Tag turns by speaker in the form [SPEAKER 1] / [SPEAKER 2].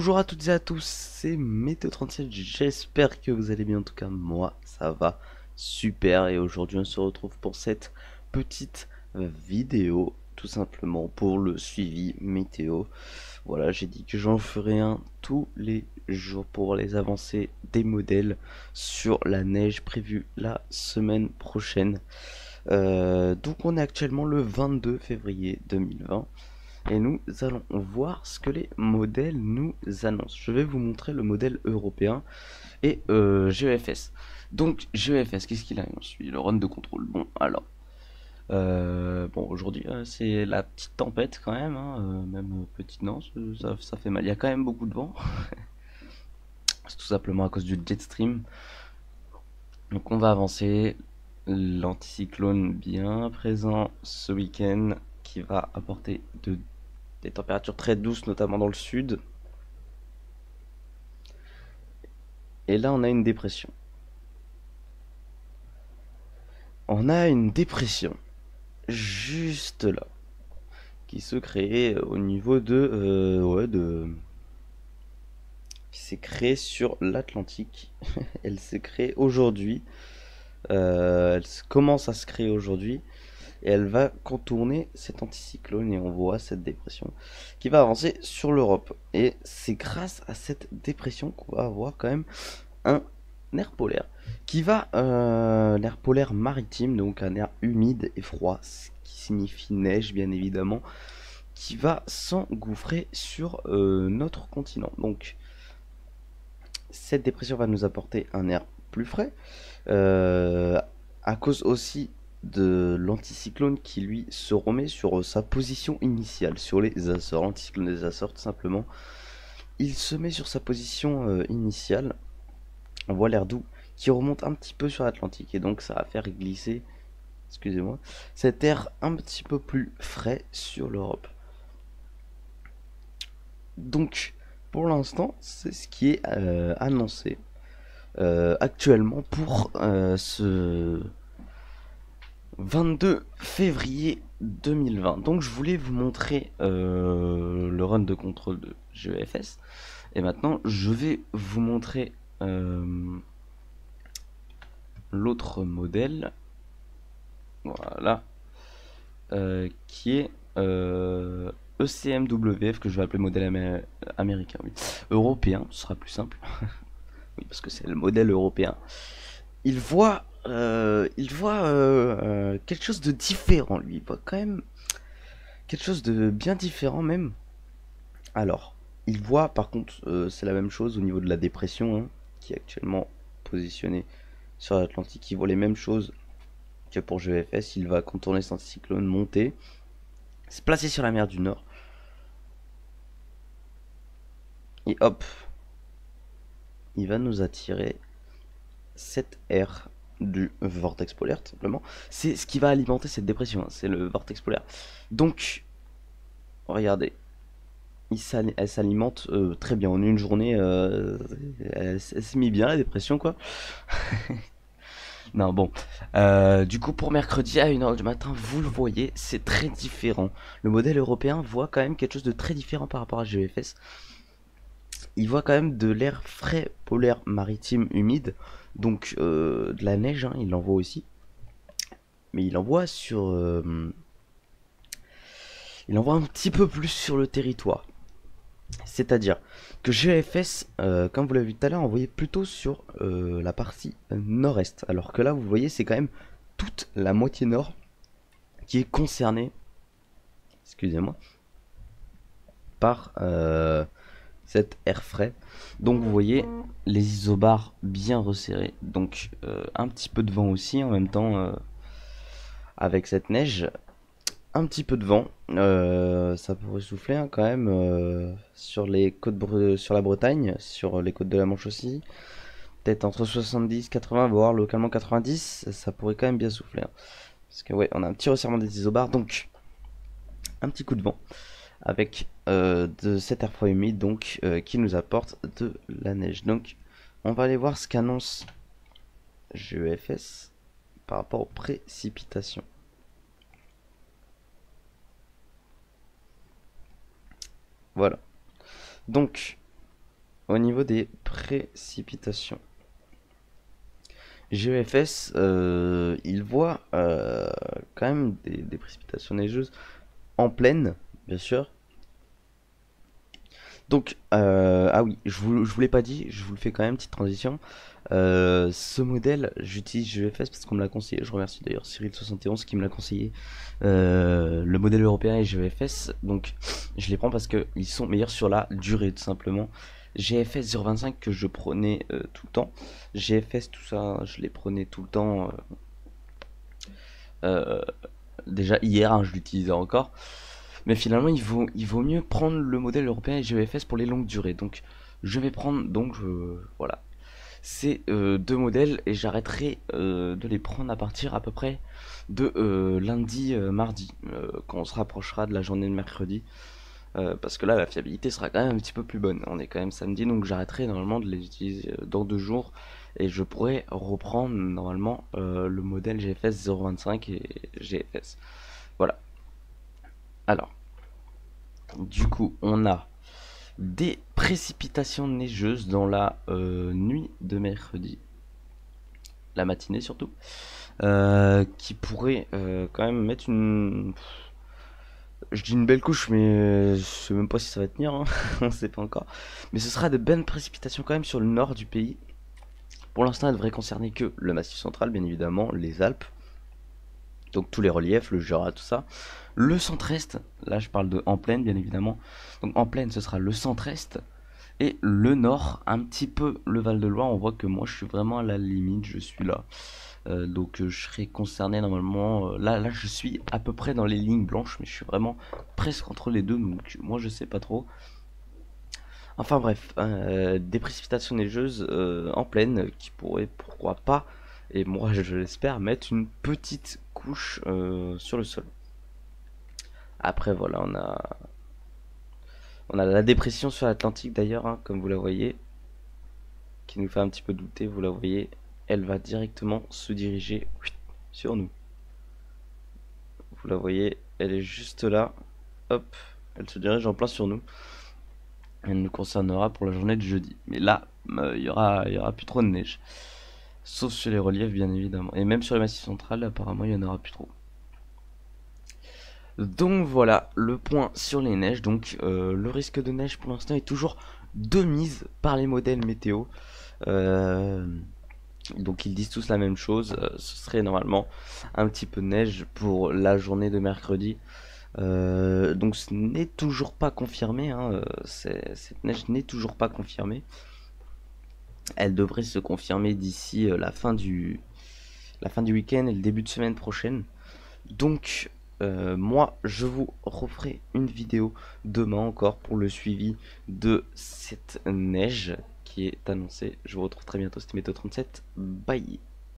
[SPEAKER 1] Bonjour à toutes et à tous, c'est Météo37, j'espère que vous allez bien. En tout cas moi ça va super, et aujourd'hui on se retrouve pour cette petite vidéo tout simplement pour le suivi météo. Voilà, j'ai dit que j'en ferai un tous les jours pour les avancées des modèles sur la neige prévue la semaine prochaine. Donc on est actuellement le 22 février 2020. Et nous allons voir ce que les modèles nous annoncent. Je vais vous montrer le modèle européen et GEFS. Donc GEFS, qu'est-ce qu'il annonce? Le run de contrôle. Bon, alors, bon, aujourd'hui c'est la petite tempête quand même, hein, même petite, non, ça fait mal. Il y a quand même beaucoup de vent. C'est tout simplement à cause du jet stream. Donc on va avancer. L'anticyclone bien présent ce week-end qui va apporter des températures très douces, notamment dans le sud. Et là, on a une dépression. On a une dépression, juste là, qui se crée au niveau qui s'est créée sur l'Atlantique. Elle s'est créée aujourd'hui. Commence à se créer aujourd'hui. Et elle va contourner cet anticyclone et on voit cette dépression qui va avancer sur l'Europe. Et c'est grâce à cette dépression qu'on va avoir quand même un air polaire qui va l'air polaire maritime, donc un air humide et froid, ce qui signifie neige bien évidemment, qui va s'engouffrer sur notre continent. Donc cette dépression va nous apporter un air plus frais, à cause aussi de l'anticyclone qui lui se remet sur sa position initiale sur les Açores. L'anticyclone des Açores, tout simplement, il se met sur sa position initiale. On voit l'air doux qui remonte un petit peu sur l'Atlantique, et donc ça va faire glisser, excusez-moi, cet air un petit peu plus frais sur l'Europe. Donc pour l'instant c'est ce qui est annoncé actuellement pour ce 22 février 2020. Donc je voulais vous montrer le run de contrôle de GEFS, et maintenant je vais vous montrer l'autre modèle, voilà, qui est ECMWF, que je vais appeler modèle américain, oui. Européen, ce sera plus simple. Oui, parce que c'est le modèle européen. Il voit quelque chose de différent, lui. Il voit quand même quelque chose de bien différent même. Alors, il voit par contre, c'est la même chose au niveau de la dépression, hein, qui est actuellement positionnée sur l'Atlantique. Il voit les mêmes choses que pour GEFS. Il va contourner son cyclone, monter, se placer sur la mer du Nord. Et hop, il va nous attirer cet air du vortex polaire, tout simplement. C'est ce qui va alimenter cette dépression, hein, c'est le vortex polaire. Donc, regardez, elle s'alimente très bien. En une journée, elle s'est mis bien la dépression, quoi. Non, bon. Du coup, pour mercredi à 1h du matin, vous le voyez, c'est très différent. Le modèle européen voit quand même quelque chose de très différent par rapport à GEFS. Il voit quand même de l'air frais polaire maritime humide, donc de la neige, hein, il en voit aussi. Mais il envoie il envoie un petit peu plus sur le territoire. C'est-à-dire que GFS, comme vous l'avez vu tout à l'heure, envoyait plutôt sur la partie nord-est. Alors que là, vous voyez, c'est quand même toute la moitié nord qui est concernée, excusez-moi, par cet air frais. Donc vous voyez les isobars bien resserrés. Donc un petit peu de vent aussi en même temps avec cette neige. Un petit peu de vent, ça pourrait souffler, hein, quand même sur les côtes sur la Bretagne, sur les côtes de la Manche aussi. Peut-être entre 70, 80, voire localement 90, ça pourrait quand même bien souffler, hein. Parce que ouais, on a un petit resserrement des isobars, donc un petit coup de vent avec de cet air froid humide, donc qui nous apporte de la neige. Donc on va aller voir ce qu'annonce GEFS par rapport aux précipitations. Voilà. Donc au niveau des précipitations. GEFS, il voit quand même des précipitations neigeuses en plaine, bien sûr. Donc, ah oui, je vous l'ai pas dit, je vous le fais quand même, petite transition. Ce modèle, j'utilise GFS parce qu'on me l'a conseillé. Je remercie d'ailleurs Cyril71 qui me l'a conseillé. Le modèle européen et GFS, donc je les prends parce qu'ils sont meilleurs sur la durée, tout simplement. GFS 0,25 que je prenais tout le temps. GFS, tout ça, je les prenais tout le temps. Euh, Déjà hier, hein, je l'utilisais encore. Mais finalement, il vaut mieux prendre le modèle européen et GFS pour les longues durées. Donc, je vais prendre donc voilà ces deux modèles et j'arrêterai de les prendre à partir à peu près de lundi, mardi, quand on se rapprochera de la journée de mercredi. Parce que là, la fiabilité sera quand même un petit peu plus bonne. On est quand même samedi, donc j'arrêterai normalement de les utiliser dans 2 jours. Et je pourrais reprendre normalement le modèle GFS 0,25 et GFS. Voilà. Alors, du coup, on a des précipitations neigeuses dans la nuit de mercredi, la matinée surtout, qui pourrait quand même mettre une... Je dis une belle couche, mais je sais même pas si ça va tenir, hein. On sait pas encore. Mais ce sera de bonnes précipitations quand même sur le nord du pays. Pour l'instant, elle devrait concerner que le Massif central, bien évidemment, les Alpes, donc tous les reliefs, le Jura, tout ça. Le centre-est, là je parle de en plaine, bien évidemment. Donc en plaine, ce sera le centre-est. Et le nord, un petit peu le Val-de-Loire, on voit que moi je suis vraiment à la limite, je suis là. Donc je serai concerné normalement. Là, je suis à peu près dans les lignes blanches, mais je suis vraiment presque entre les deux, donc moi je sais pas trop. Enfin bref, des précipitations neigeuses en plaine qui pourraient, pourquoi pas, et moi je l'espère, mettre une petite couche sur le sol. Après voilà, on a la dépression sur l'Atlantique d'ailleurs, hein, comme vous la voyez, qui nous fait un petit peu douter, vous la voyez, elle va directement se diriger sur nous. Vous la voyez, elle est juste là, hop, elle se dirige en plein sur nous. Elle nous concernera pour la journée de jeudi. Mais là, il y aura plus trop de neige. Sauf sur les reliefs, bien évidemment. Et même sur les massifs centrales, apparemment, il y en aura plus trop. Donc voilà, le point sur les neiges. Donc le risque de neige pour l'instant est toujours de mise par les modèles météo. Donc ils disent tous la même chose. Ce serait normalement un petit peu de neige pour la journée de mercredi. Donc ce n'est toujours pas confirmé, hein, cette neige n'est toujours pas confirmée. Elle devrait se confirmer d'ici la fin du week-end et le début de semaine prochaine. Donc moi je vous referai une vidéo demain encore pour le suivi de cette neige qui est annoncée. Je vous retrouve très bientôt, c'était Météo 37, bye.